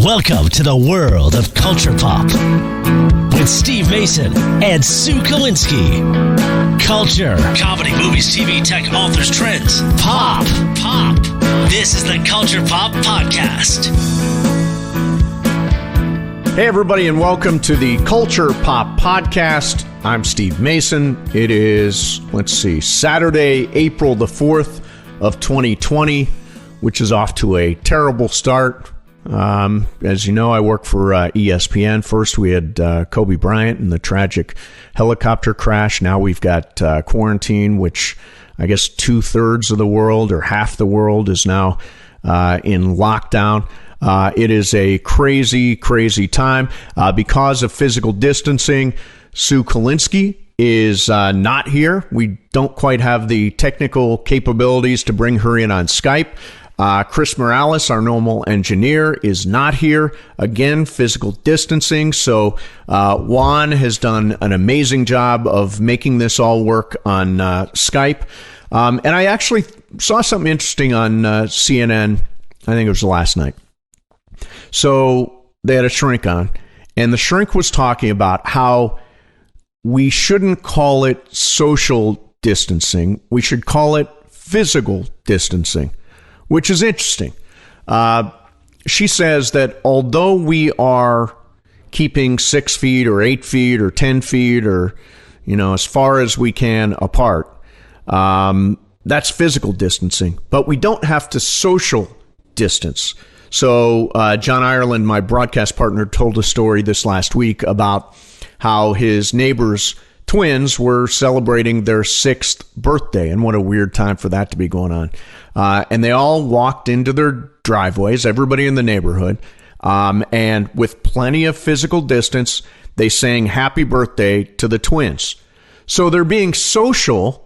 Welcome to the world of Culture Pop with Steve Mason and Sue Kalinsky. Culture, comedy, movies, TV, tech, authors, trends, pop. This is the Culture Pop Podcast. Hey everybody, and welcome to the Culture Pop Podcast. I'm Steve Mason. It is, Saturday, April the 4th of 2020, which is off to a terrible start. As you know, I work for ESPN. First, we had Kobe Bryant and the tragic helicopter crash. Now we've got quarantine, which I guess 2/3 of the world or half the world is now in lockdown. It is a crazy, crazy time. Because of physical distancing, Sue Kalinsky is not here. We don't quite have the technical capabilities to bring her in on Skype. Chris Morales, our normal engineer, is not here. Again, physical distancing. So Juan has done an amazing job of making this all work on Skype. And I actually saw something interesting on CNN. I think it was last night. So they had a shrink on, and the shrink was talking about how we shouldn't call it social distancing. We should call it physical distancing, which is interesting. She says that although we are keeping 6 feet or 8 feet or 10 feet or, as far as we can apart, that's physical distancing, but we don't have to social distance. So John Ireland, my broadcast partner, told a story this last week about how his neighbor's twins were celebrating their 6th birthday, and what a weird time for that to be going on. And they all walked into their driveways, everybody in the neighborhood, and with plenty of physical distance, they sang happy birthday to the twins. So they're being social,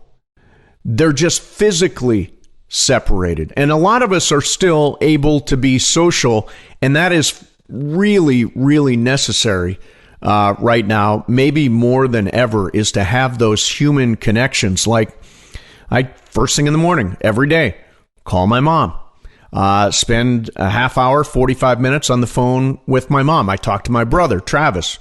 they're just physically separated. And a lot of us are still able to be social, and that is really, really necessary right now, maybe more than ever, is to have those human connections. Like I first thing in the morning, every day, call my mom, spend a half hour, 45 minutes on the phone with my mom. I talk to my brother, Travis,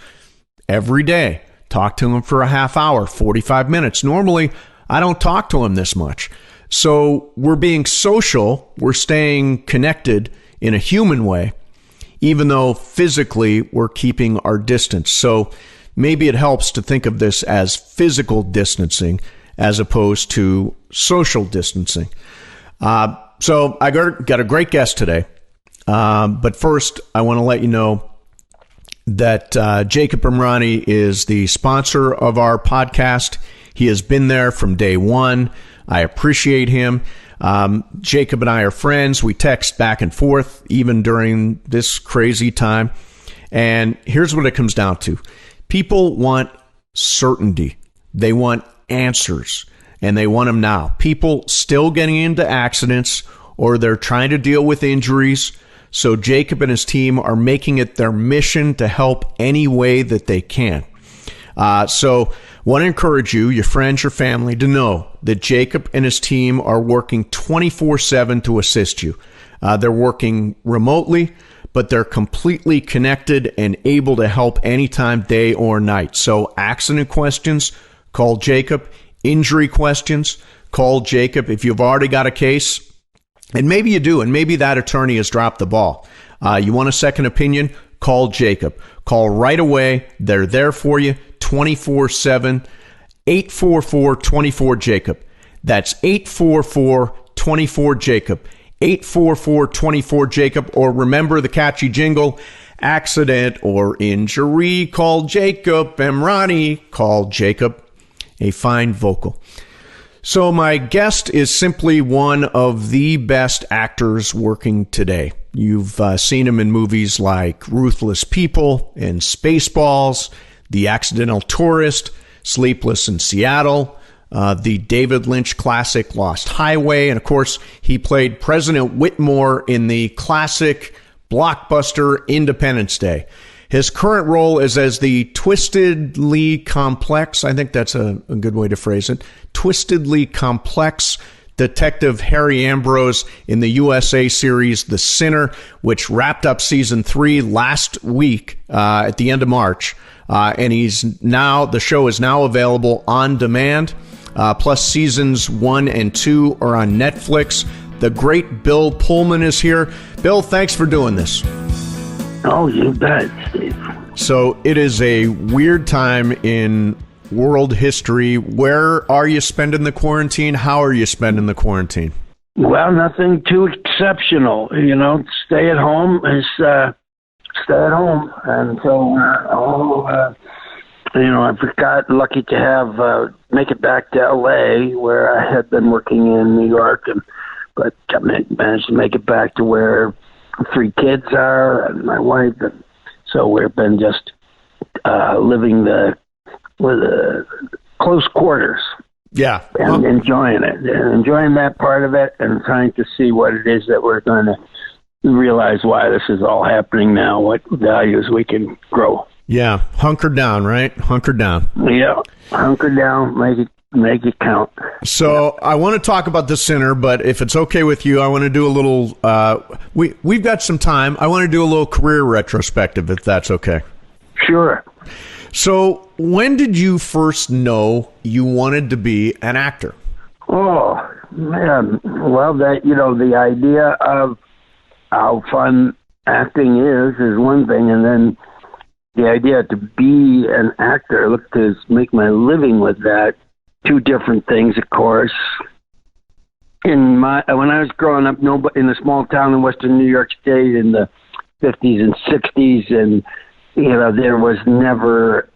every day, talk to him for a half hour, 45 minutes. Normally, I don't talk to him this much. So we're being social, we're staying connected in a human way, even though physically we're keeping our distance. So maybe it helps to think of this as physical distancing as opposed to social distancing. So I got a great guest today. But first, I want to let you know that Jacob Emrani is the sponsor of our podcast. He has been there from day one. I appreciate him. Jacob and I are friends. We text back and forth even during this crazy time. And here's what it comes down to. People want certainty. They want answers, and they want them now. People still getting into accidents, or they're trying to deal with injuries. So Jacob and his team are making it their mission to help any way that they can. So want to encourage you, your friends, your family, to know that Jacob and his team are working 24/7 to assist you. They're working remotely, but they're completely connected and able to help anytime, day or night. So accident questions, call Jacob. Injury questions, call Jacob. If you've already got a case, and maybe you do, and maybe that attorney has dropped the ball, you want a second opinion, call Jacob. Call right away. They're there for you 24/7, 844-24-JACOB. That's 844-24-JACOB, 844-24-JACOB, or remember the catchy jingle, accident or injury, call Jacob Emrani, call Jacob, a fine vocal. So my guest is simply one of the best actors working today. You've seen him in movies like Ruthless People and Spaceballs, The Accidental Tourist, Sleepless in Seattle, the David Lynch classic Lost Highway, and of course, he played President Whitmore in the classic blockbuster Independence Day. His current role is as the twistedly complex, I think that's a good way to phrase it, twistedly complex Detective Harry Ambrose in the USA series The Sinner, which wrapped up season 3 last week at the end of March. And the show is now available on demand. Plus seasons 1 and 2 are on Netflix. The great Bill Pullman is here. Bill, thanks for doing this. Oh, you bet, Steve. So it is a weird time in world history. Where are you spending the quarantine? How are you spending the quarantine? Well, nothing too exceptional. Stay at home is stay at home. And so, I got lucky to have make it back to L.A., where I had been working in New York, but managed to make it back to where 3 kids are and my wife. And so we've been just living with close quarters. Yeah. And enjoying it. And enjoying that part of it and trying to see what it is that we're going to realize why this is all happening now, what values we can grow. Yeah. Hunker down, right? Hunker down. Yeah. Hunker down, make it count. So I want to talk about The Sinner, but if it's okay with you, I want to do a little, we've got some time. I want to do a little career retrospective, if that's okay. Sure. So when did you first know you wanted to be an actor? Oh, man. Well, the idea of how fun acting is one thing, and then the idea to be an actor, look to make my living with that, 2 different things, of course. When I was growing up, in a small town in western New York State in the 50s and 60s, and there was never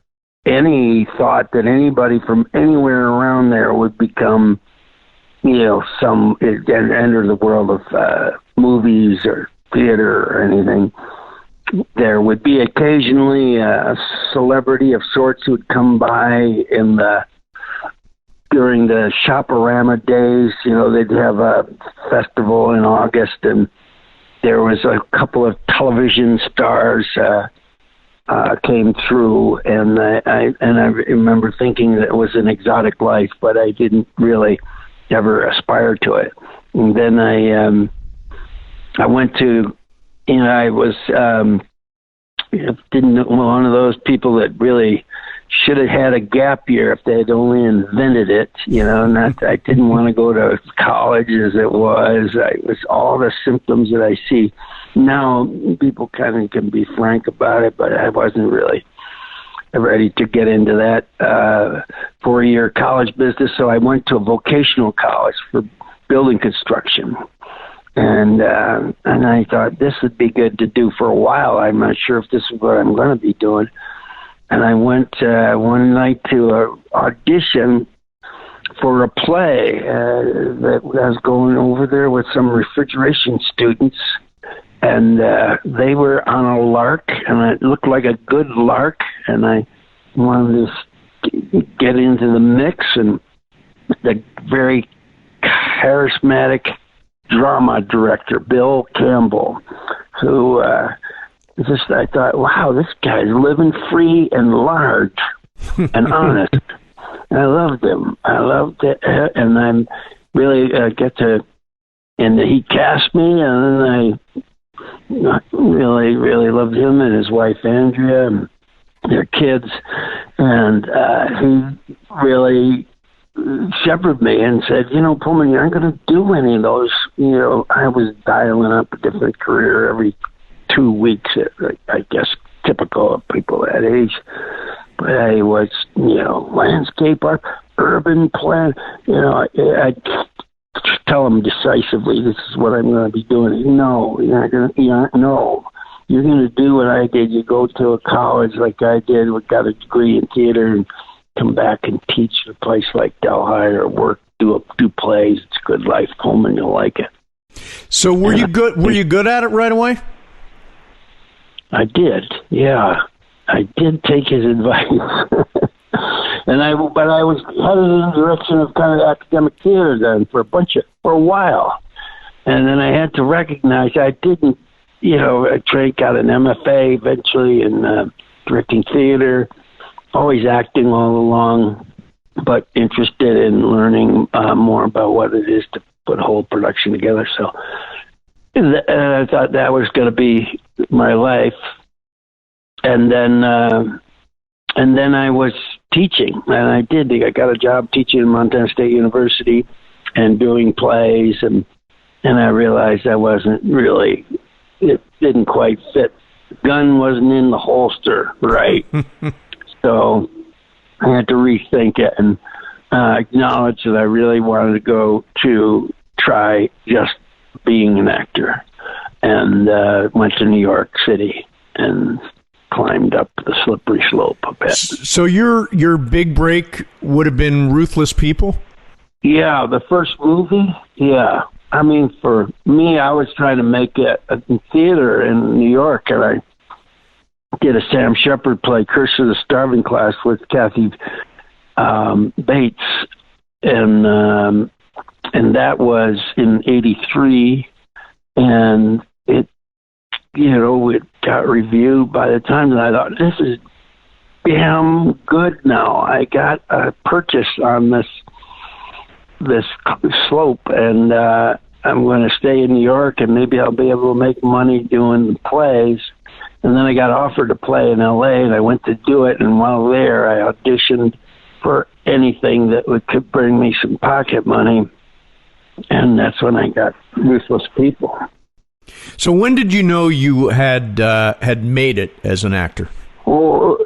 any thought that anybody from anywhere around there would become, enter the world of movies or theater or anything. There would be occasionally a celebrity of sorts who would come by during the Shop-A-Rama days. They'd have a festival in August, and there was a couple of television stars came through, and I remember thinking that it was an exotic life, but I didn't really ever aspire to it. And then I went to, I was one of those people that really should have had a gap year if they had only invented it. I didn't want to go to college as it was. It was all the symptoms that I see now. People kind of can be frank about it, but I wasn't really ready to get into that 4-year college business. So I went to a vocational college for building construction. And I thought this would be good to do for a while. I'm not sure if this is what I'm going to be doing. And I went one night to an audition for a play that I was going over there with some refrigeration students. And they were on a lark, and it looked like a good lark. And I wanted to get into the mix, and the very charismatic drama director, Bill Campbell, who I thought, wow, this guy's living free and large and honest. And I loved him. I loved it. And I'm really and he cast me, and then I really, really loved him and his wife, Andrea, and their kids. And he really shepherded me and said, Pullman, you aren't going to do any of those. I was dialing up a different career every 2 weeks, I guess, typical of people that age. But I was, landscape art, urban plan. I tell them decisively, this is what I'm going to be doing. No, you're not going to. No, you're going to do what I did. You go to a college like I did, we got a degree in theater, and come back and teach at a place like Delhi, or work, do plays. It's a good life, Pullman. You'll like it. So were you good? Were you good at it right away? I did. Yeah, I did take his advice, but I was headed in the direction of kind of academic theater then for a while, and then I had to recognize I didn't. I got an MFA eventually in directing theater. Always acting all along, but interested in learning more about what it is to put a whole production together. So and I thought that was going to be my life. And then I was teaching, and I did. I got a job teaching at Montana State University and doing plays, and I realized I wasn't really, it didn't quite fit. The gun wasn't in the holster, right? So I had to rethink it and acknowledge that I really wanted to go to try just being an actor, and went to New York City and climbed up the slippery slope a bit. So your big break would have been Ruthless People? Yeah, the first movie, yeah. I mean, for me, I was trying to make it in theater in New York, and I did a Sam Shepard play, Curse of the Starving Class, with Kathy Bates, and that was in '83, and it got reviewed by the time that I thought, this is damn good now. I got a purchase on this slope, and I'm going to stay in New York, and maybe I'll be able to make money doing the plays. And then I got offered to play in L.A., and I went to do it, and while there, I auditioned for anything that could bring me some pocket money, and that's when I got Ruthless People. So when did you know you had made it as an actor? Well,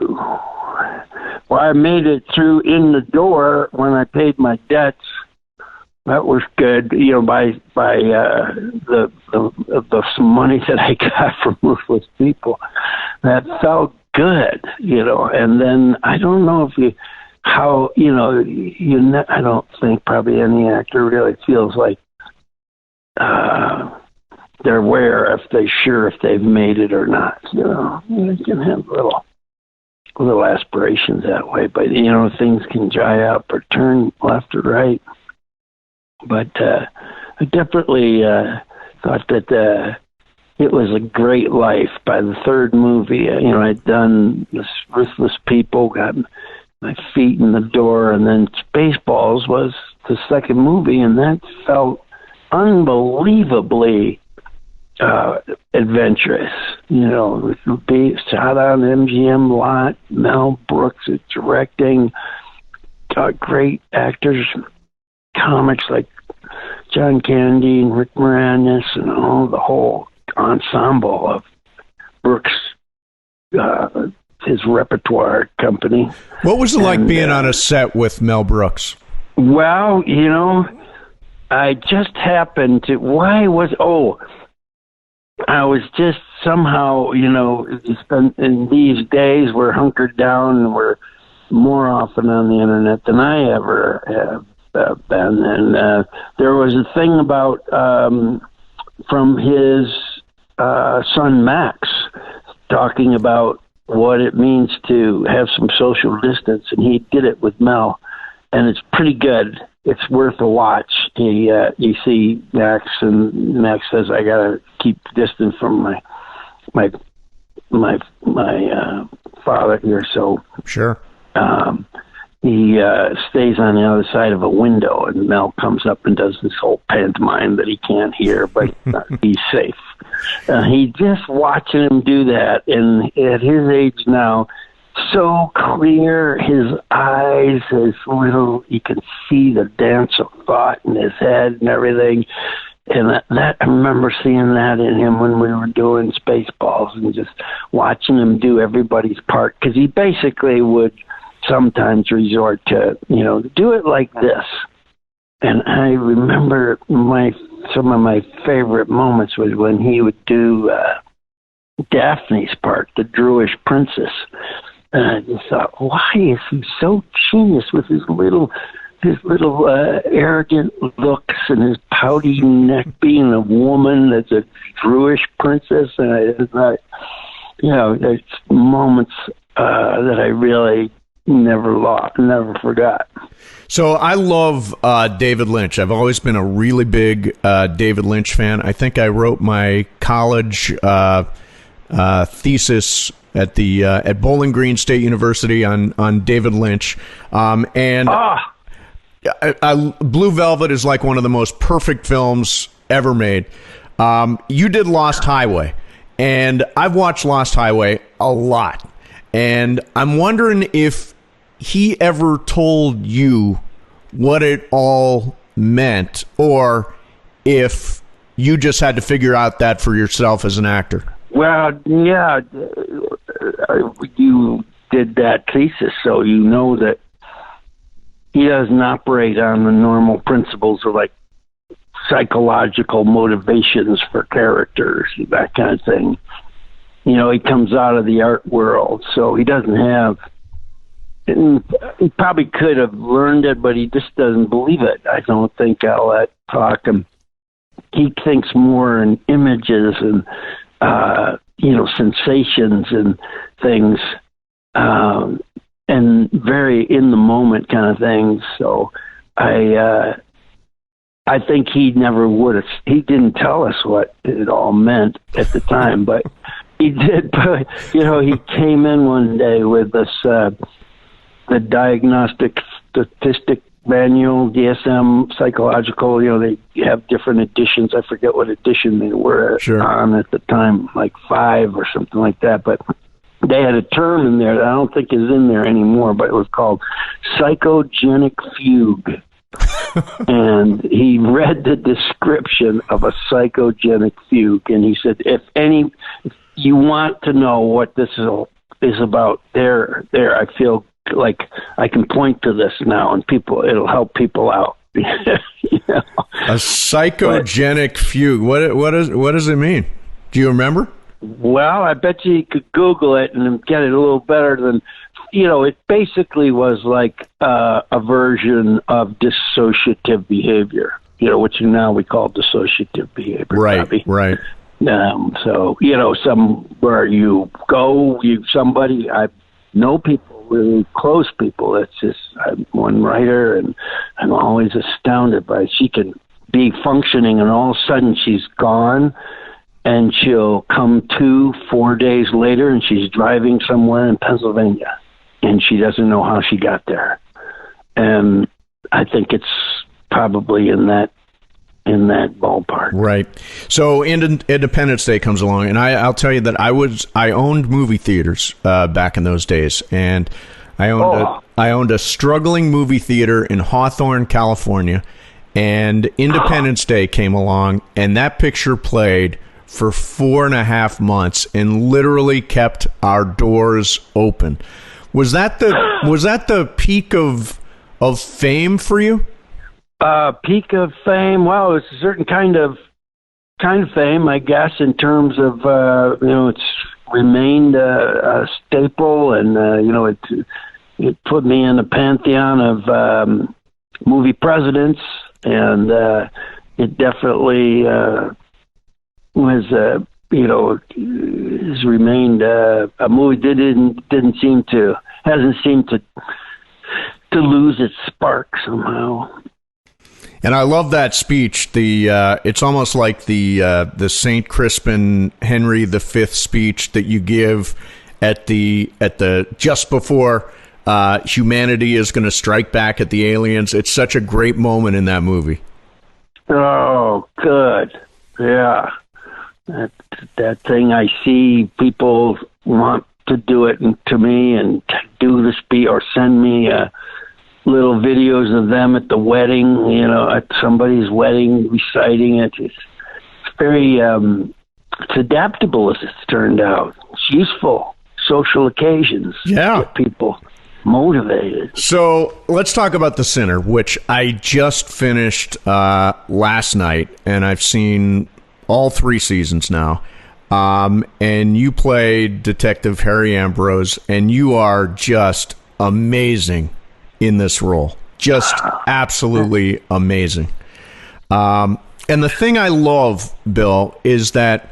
I made it through in the door when I paid my debts. That was good, by the some money that I got from Ruthless People. That felt good, And then I don't know if I don't think probably any actor really feels like they're aware if they've made it or not. They can have little aspirations that way, but things can dry up or turn left or right. But I definitely thought that it was a great life. By the third movie, I'd done this Ruthless People, got my feet in the door, and then Spaceballs was the second movie, and that felt unbelievably adventurous. It shot on MGM lot. Mel Brooks is directing. Great actors, comics like John Candy and Rick Moranis, and the whole ensemble of Brooks, his repertoire company. What was it like being on a set with Mel Brooks? Well, I just happened to. I was just somehow, in these days we're hunkered down and we're more often on the internet than I ever have been. And there was a thing about from his son Max talking about what it means to have some social distance, and he did it with Mel, and it's pretty good. It's worth a watch. You see Max, and Max says, "I gotta keep distance from my father here." So sure. He stays on the other side of a window, and Mel comes up and does this whole pantomime that he can't hear, but he's safe. He just watching him do that, and at his age now, so clear, his eyes, you can see the dance of thought in his head and everything. And that I remember seeing that in him when we were doing Spaceballs, and just watching him do everybody's part, because he basically would sometimes resort to, do it like this. And I remember some of my favorite moments was when he would do Daphne's part, the Druish princess. And I just thought, why is he so genius with his little arrogant looks and his pouty neck, being a woman that's a Druish princess? And I thought, there's moments that I really never forgot. So I love David Lynch. I've always been a really big David Lynch fan. I think I wrote my college thesis at Bowling Green State University on David Lynch. Blue Velvet is like one of the most perfect films ever made. You did Lost Highway, and I've watched Lost Highway a lot. And I'm wondering if he ever told you what it all meant, or if you just had to figure out that for yourself as an actor. Well, yeah, you did that thesis, so you know that he doesn't operate on the normal principles of like psychological motivations for characters, that kind of thing. You know, he comes out of the art world, so he doesn't have, and he probably could have learned it, but he just doesn't believe it. I don't think I'll let talk him. He thinks more in images and, sensations and things, and very in the moment kind of things. So I think he never would have, he didn't tell us what it all meant at the time, but he did. But, he came in one day with this, the Diagnostic Statistic Manual, DSM, psychological, they have different editions. I forget what edition they were on at the time, like 5 or something like that. But they had a term in there that I don't think is in there anymore, but it was called psychogenic fugue. And he read the description of a psychogenic fugue, and he said, if you want to know what this is about, there, I feel like I can point to this now, and it'll help people out. A psychogenic fugue. What does it mean? Do you remember? Well, I bet you could Google it and get it a little better than, it basically was like a version of dissociative behavior, which now we call dissociative behavior. Right, Bobby. right. So, somewhere you go, somebody, I know people, really close people. It's just, I'm one writer, and I'm always astounded by, she can be functioning and all of a sudden she's gone, and she'll come to 4 days later and she's driving somewhere in Pennsylvania and she doesn't know how she got there. And I think it's probably in that ballpark. Right. So Independence Day comes along, and I'll tell you that I owned movie theaters back in those days, and I owned a struggling movie theater in Hawthorne, California, and Independence Day came along, and that picture played for 4.5 months and literally kept our doors open. Was that the peak of fame for you? Peak of fame. Well, it's a certain kind of fame, I guess, in terms of it's remained a staple, and it put me in the pantheon of movie presidents, and it definitely was has remained a movie that hasn't seemed to lose its spark somehow. And I love that speech. It's almost like the Saint Crispin Henry V speech that you give at the just before humanity is going to strike back at the aliens. It's such a great moment in that movie. Oh, good. Yeah. That thing, I see people want to do it to me and do the speech or send me little videos of them at the wedding, at somebody's wedding, reciting it. It's very, it's adaptable as it's turned out. It's useful. Social occasions. Yeah. Get people motivated. So let's talk about The Sinner, which I just finished last night, and I've seen all 3 seasons now. And you play Detective Harry Ambrose, and you are just amazing in this role. Just absolutely amazing. And the thing I love, Bill, is that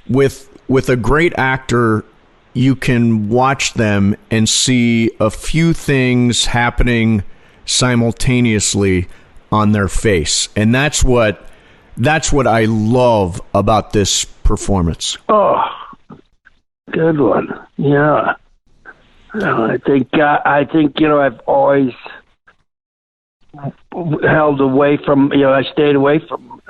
with a great actor, you can watch them and see a few things happening simultaneously on their face. And that's what I love about this performance. Oh, good one. Yeah. I think I've always held away from, I stayed away from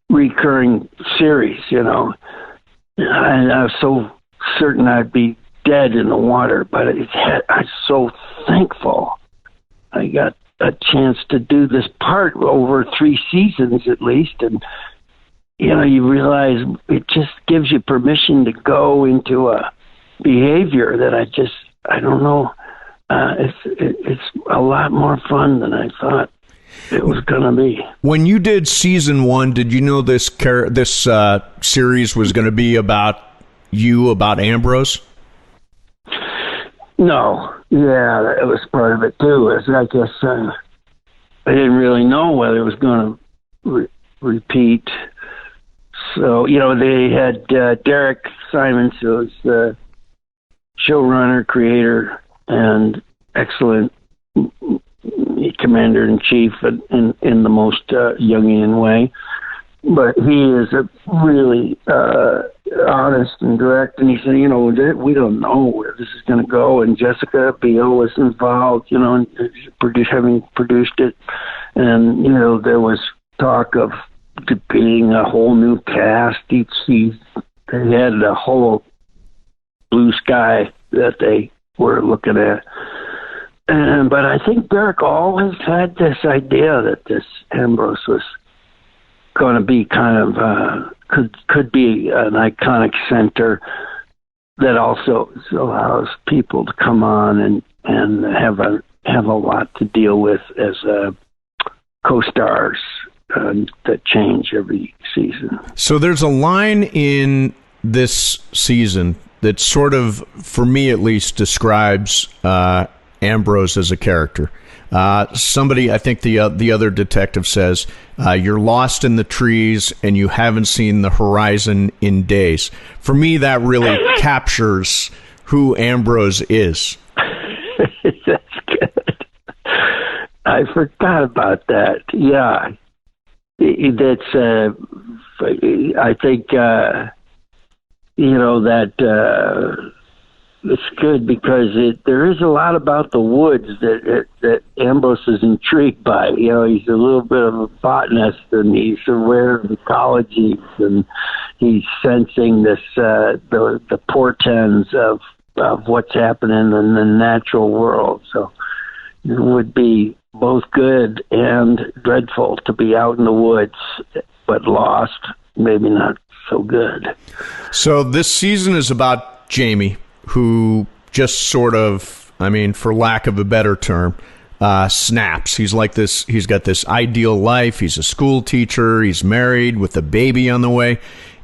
recurring series, and I was so certain I'd be dead in the water, but I'm so thankful I got a chance to do this part over 3 seasons at least, and you realize it just gives you permission to go into a behavior that I don't know. It's a lot more fun than I thought it was going to be. When you did season 1, did you know this series was going to be about Ambrose? No. Yeah, that was part of it too. I guess I didn't really know whether it was going to repeat. So, they had Derek Simons, who was the showrunner, creator, and excellent commander-in-chief in the most Jungian way. But he is a really honest and direct, and he said, we don't know where this is going to go. And Jessica Biel was involved, having produced it, and there was talk of being a whole new cast each season. They had a whole blue sky that they were looking at. But I think Derek always had this idea that this Ambrose was going to be kind of could be an iconic center that also allows people to come on and have a lot to deal with as co-stars that change every season. So there's a line in this season that sort of, for me at least, describes Ambrose as a character. Somebody, I think the other detective says, you're lost in the trees and you haven't seen the horizon in days. For me, that really captures who Ambrose is. That's good. I forgot about that. Yeah. That's, I think, that it's good because there is a lot about the woods that Ambrose is intrigued by. He's a little bit of a botanist, and he's aware of ecologies, and he's sensing this the portents of what's happening in the natural world. So it would be both good and dreadful to be out in the woods, but lost, maybe not so good. So this season is about Jamie, who just sort of, for lack of a better term, snaps. He's like this. He's got this ideal life. He's a school teacher. He's married with a baby on the way.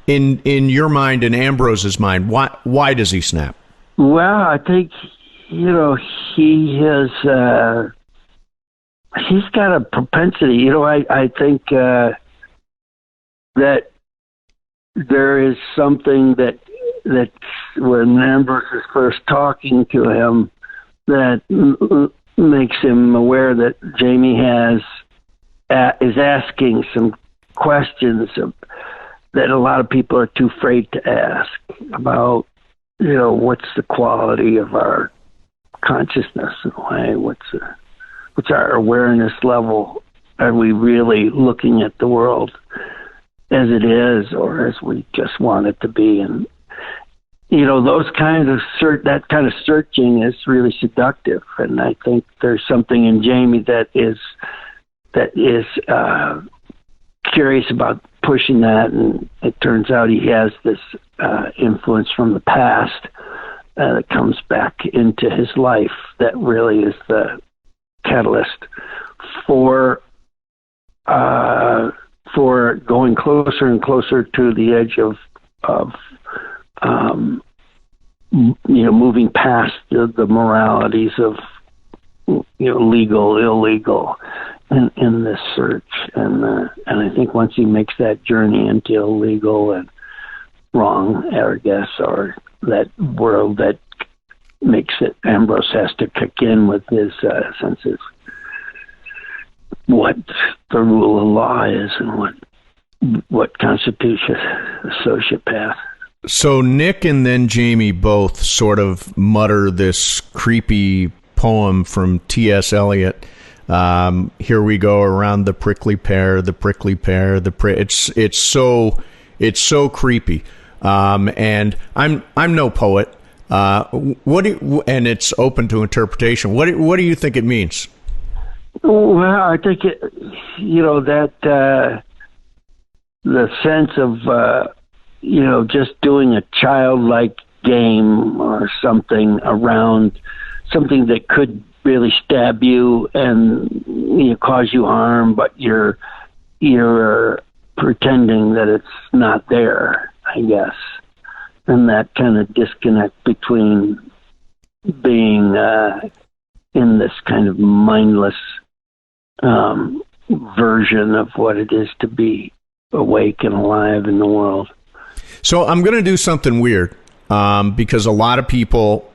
In your mind, in Ambrose's mind, why does he snap? Well, I think he has. He's got a propensity. I think that there is something that when Ambrose is first talking to him that makes him aware that Jamie is asking some questions that a lot of people are too afraid to ask about, what's the quality of our consciousness in a way, what's our awareness level? Are we really looking at the world as it is, or as we just want it to be? And those kinds of that kind of searching is really seductive, and I think there's something in Jamie that is curious about pushing that, and it turns out he has this influence from the past that comes back into his life that really is the catalyst for going closer and closer to the edge of moving past the moralities of legal, illegal in this search, and I think once he makes that journey into illegal and wrong, I guess, or that world that makes it, Ambrose has to kick in with his sense of what the rule of law is and what constitutes a sociopath. So Nick and then Jamie both sort of mutter this creepy poem from T.S. Eliot. Here we go around the prickly pear, the prickly pear, it's so creepy. And I'm no poet. And it's open to interpretation. What do you think it means? Well, I think that the sense of just doing a childlike game or something around something that could really stab you and cause you harm, but you're pretending that it's not there, I guess. And that kind of disconnect between being in this kind of mindless version of what it is to be awake and alive in the world. So I'm going to do something weird because a lot of people,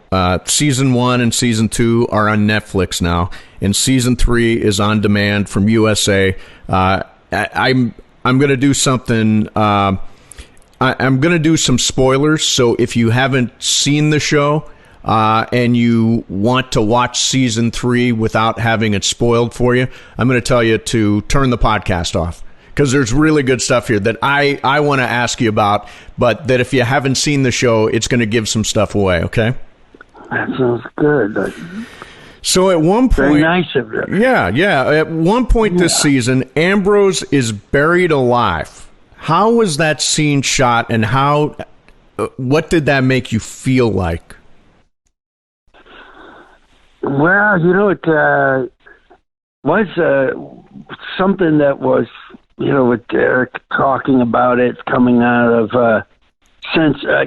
season 1 and season 2 are on Netflix now, and season 3 is on demand from USA. I'm going to do something. I'm going to do some spoilers. So if you haven't seen the show and you want to watch season 3 without having it spoiled for you, I'm going to tell you to turn the podcast off. Because there's really good stuff here that I want to ask you about, but that if you haven't seen the show, it's going to give some stuff away, okay? That sounds good. So at one point... Very nice of you. Yeah. At one point this season, Ambrose is buried alive. How was that scene shot, and what did that make you feel like? Well, it was something that was... with Derek talking about it, coming out of sense, I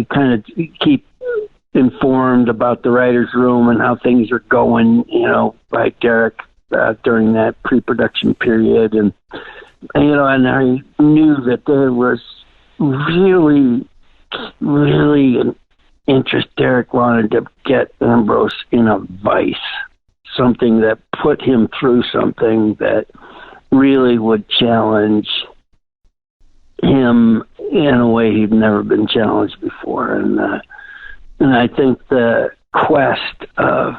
kind of keep informed about the writer's room and how things are going, by Derek during that pre-production period. And I knew that there was really, really an interest. Derek wanted to get Ambrose in a vice, something that put him through something that really would challenge him in a way he'd never been challenged before. And I think the quest of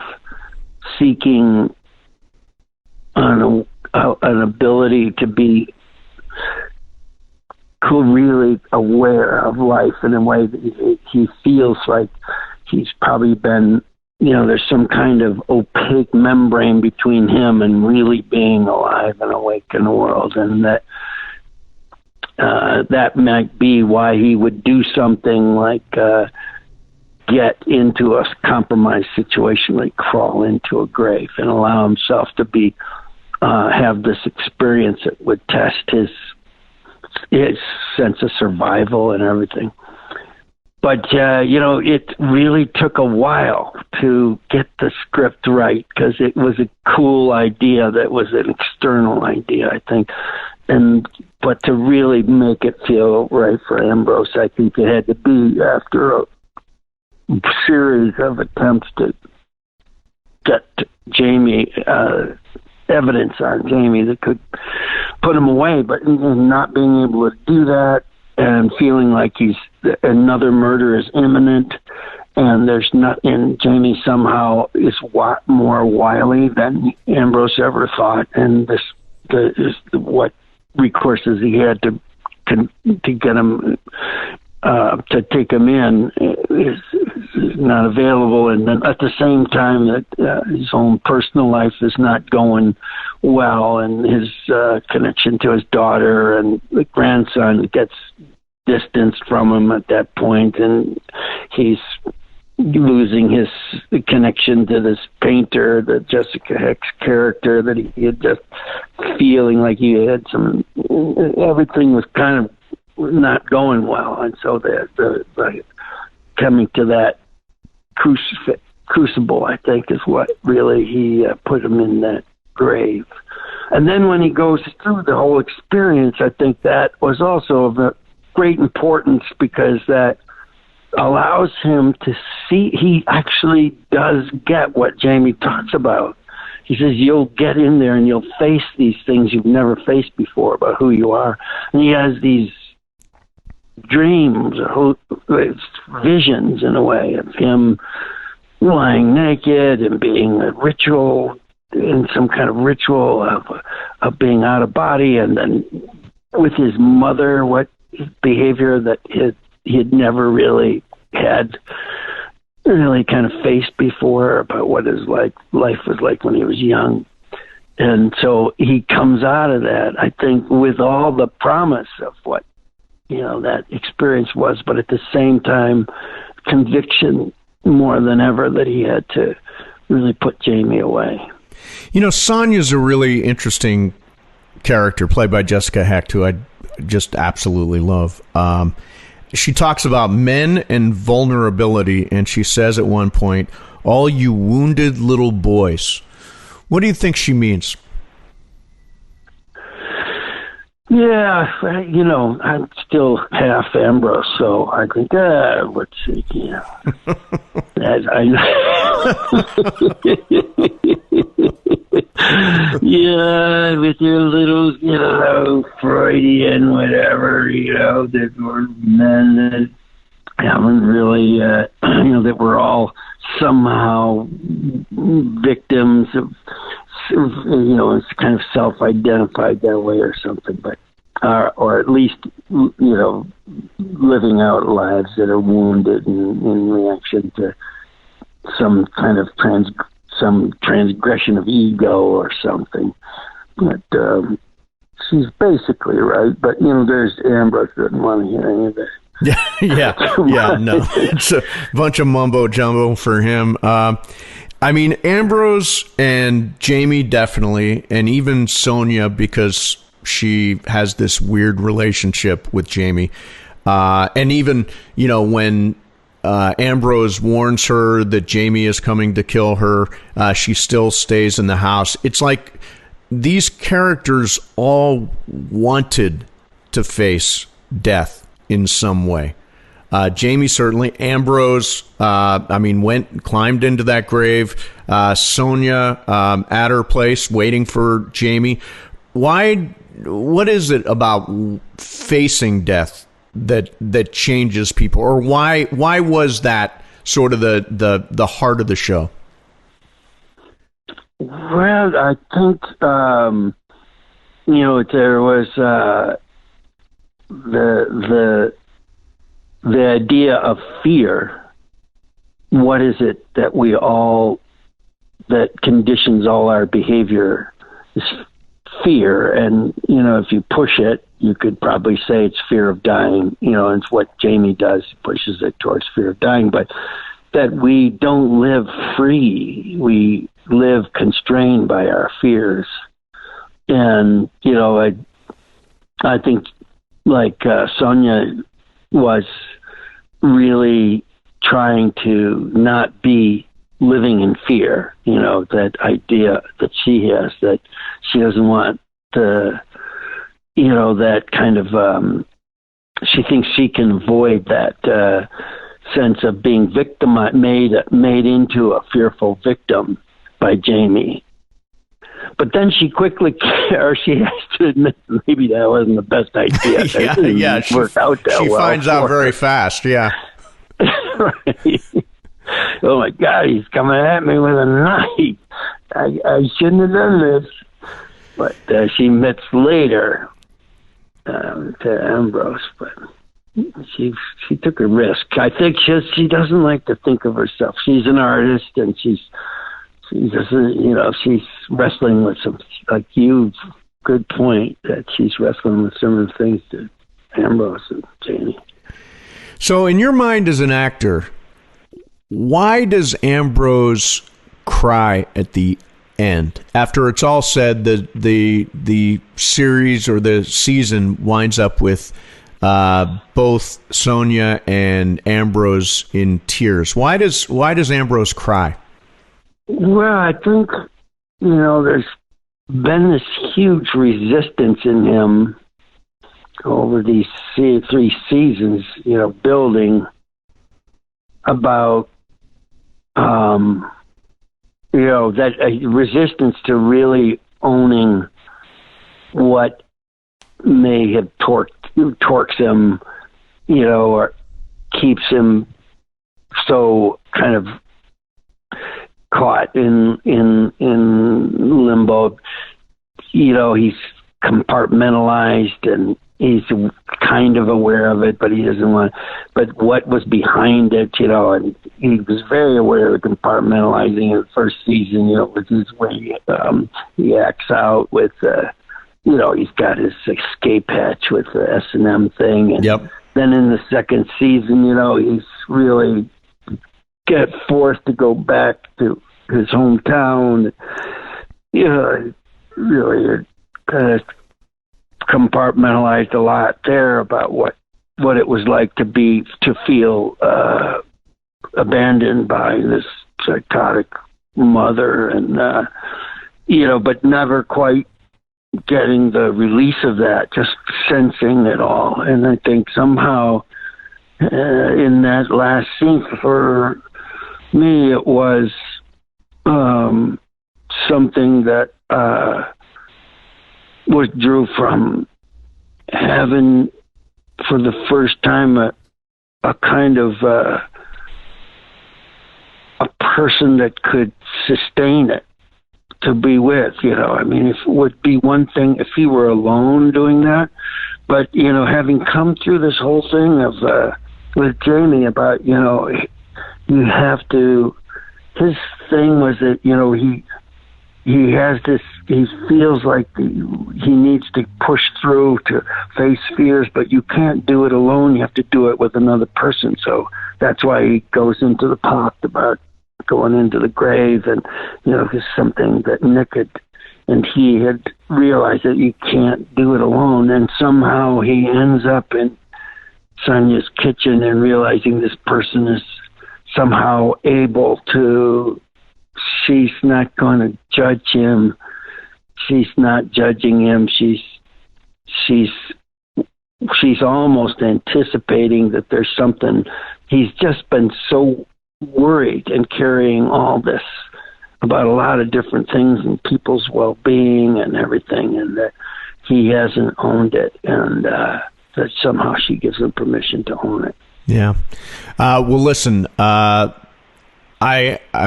seeking an ability to be really aware of life in a way that he feels like he's probably been, there's some kind of opaque membrane between him and really being alive and awake in the world. And that might be why he would do something like get into a compromised situation, like crawl into a grave and allow himself to be have this experience that would test his sense of survival and everything. But, it really took a while to get the script right, because it was a cool idea that was an external idea, I think. But to really make it feel right for Ambrose, I think it had to be after a series of attempts to get Jamie, evidence on Jamie that could put him away, but not being able to do that, and feeling like another murder is imminent, and Jamie somehow is more wily than Ambrose ever thought, and what recourses he had to get him to take him in is not available, and then at the same time that his own personal life is not going well, and his connection to his daughter and the grandson gets distanced from him at that point, and he's losing his connection to this painter, the Jessica Hex character, that he had just feeling like he had everything was kind of not going well, and so the coming to that crucible, I think, is what really he put him in that grave. And then when he goes through the whole experience, I think that was also of great importance, because that allows him to see, he actually does get what Jamie talks about. He says, you'll get in there and you'll face these things you've never faced before about who you are. And he has these dreams, visions in a way, of him lying naked and being a ritual, in some kind of ritual of being out of body, and then with his mother, what behavior that he had never really had really kind of faced before about what his life was like when he was young. And so he comes out of that, I think, with all the promise of what, that experience was, but at the same time, conviction more than ever that he had to really put Jamie away. Sonya's a really interesting character played by Jessica Hecht, who I just absolutely love. She talks about men and vulnerability, and she says at one point, "All you wounded little boys." What do you think she means? Yeah, I'm still half Ambrose, so I think, let's see, As I yeah, with your little, Freudian whatever, that were men that haven't really, that we're all somehow victims of, it's kind of self-identified that way or something, but, or at least, living out lives that are wounded in reaction to some kind of some transgression of ego or something. But she's basically right. But there's Ambrose doesn't want to hear any of that. Yeah, no, it's a bunch of mumbo jumbo for him. Ambrose and Jamie definitely, and even Sonia, because she has this weird relationship with Jamie, and even when Ambrose warns her that Jamie is coming to kill her, she still stays in the house. It's like these characters all wanted to face death in some way. Jamie certainly. Ambrose, climbed into that grave. Sonia at her place waiting for Jamie. What is it about facing death that changes people, or why was that sort of the heart of the show? Well, I think there was the idea of fear. What is it that that conditions all our behavior is fear. And, if you push it, you could probably say it's fear of dying. It's what Jamie does, pushes it towards fear of dying, but that we don't live free. We live constrained by our fears. And, I think like Sonia was really trying to not be living in fear, that idea that she has, that she doesn't want that kind of, she thinks she can avoid that sense of being made into a fearful victim by Jamie. But then she quickly, or she has to admit, maybe that wasn't the best idea. She finds out very fast. Yeah. Right. Oh my God, he's coming at me with a knife. I shouldn't have done this. But she admits later to Ambrose, but she took a risk. I think she doesn't like to think of herself. She's an artist, and she doesn't, she's wrestling with some, like you, good point, that she's wrestling with similar things to Ambrose and Jamie. So in your mind as an actor, why does Ambrose cry at the end? After it's all said, the series or the season winds up with both Sonia and Ambrose in tears. Why does Ambrose cry? Well, I think, there's been this huge resistance in him over these 3 seasons, building about, that resistance to really owning what may have torques him, or keeps him so kind of caught in limbo. You know, he's compartmentalized and he's kind of aware of it, but he doesn't want. But what was behind it, you know, and he was very aware of compartmentalizing in the first season. You know, which is where he acts out with, you know, he's got his escape hatch with the S&M thing, and then in the second season, you know, he's really get forced to go back to his hometown. You know, really kind of compartmentalized a lot there about what it was like to feel abandoned by this psychotic mother, and you know, but never quite getting the release of that, just sensing it all. And I think somehow in that last scene for me, it was something that withdrew from having, for the first time, a kind of a person that could sustain it, to be with, you know. I mean, it would be one thing if he were alone doing that, but, you know, having come through this whole thing of with Jamie about, you know, you have to, his thing was that, you know, he has this, he feels like he needs to push through to face fears, but you can't do it alone. You have to do it with another person. So that's why he goes into the pact about going into the grave, and, you know, it's something that Nick and he had realized that you can't do it alone. And somehow he ends up in Sonia's kitchen and realizing this person is somehow able to, she's not going to judge him. She's not judging him. She's almost anticipating that there's something. He's just been so worried and carrying all this about a lot of different things and people's well-being and everything, and that he hasn't owned it, and that somehow she gives him permission to own it. Yeah. Well, listen, I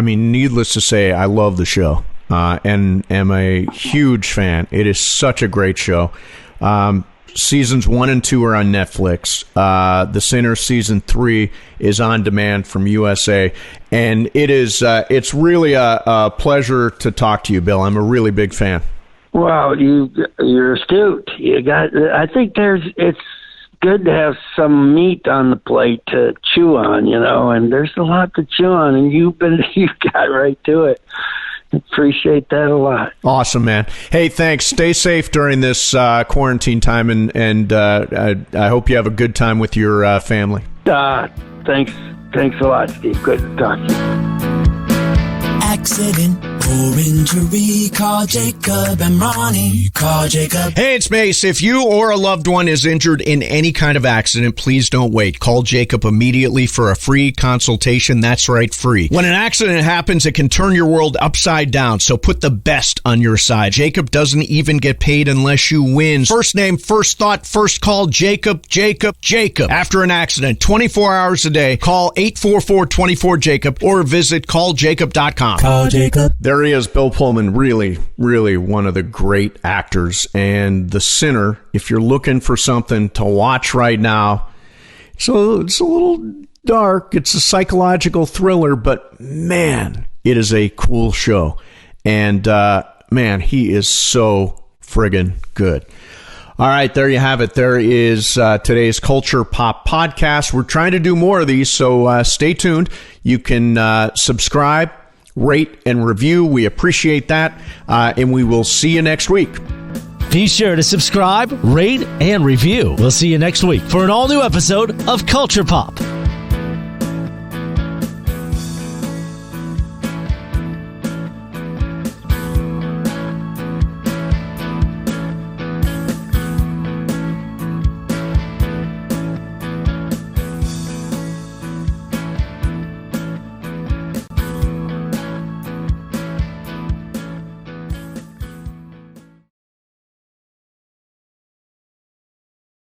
mean, needless to say, I love the show and am a huge fan. It is such a great show. Seasons 1 and 2 are on Netflix. The Sinner season 3 is on demand from USA, and it's really a pleasure to talk to you, Bill. I'm a really big fan. Wow, you're astute. I think it's good to have some meat on the plate to chew on, you know, and there's a lot to chew on, and you got right to it. Appreciate that a lot. Awesome, man. Hey, thanks. Stay safe during this quarantine time, and I hope you have a good time with your family. Thanks a lot, Steve. Good to talk to you. Accident or injury, call Jacob and Ronnie. Call Jacob. Hey, it's Mace. If you or a loved one is injured in any kind of accident, please don't wait. Call Jacob immediately for a free consultation. That's right, free. When an accident happens, it can turn your world upside down, so put the best on your side. Jacob doesn't even get paid unless you win. First name, first thought, first call, Jacob, Jacob, Jacob. After an accident, 24 hours a day, call 844-24-JACOB or visit calljacob.com. Call Jacob. There he is, Bill Pullman, really, really one of the great actors. And The Sinner, if you're looking for something to watch right now, so it's a little dark. It's a psychological thriller, but man, it is a cool show. And man, he is so friggin' good. All right, there you have it. There is today's Culture Pop podcast. We're trying to do more of these, so stay tuned. You can subscribe, rate, and review. We appreciate that, and we will see you next week. Be sure to subscribe, rate, and review. We'll see you next week for an all-new episode of Culture Pop.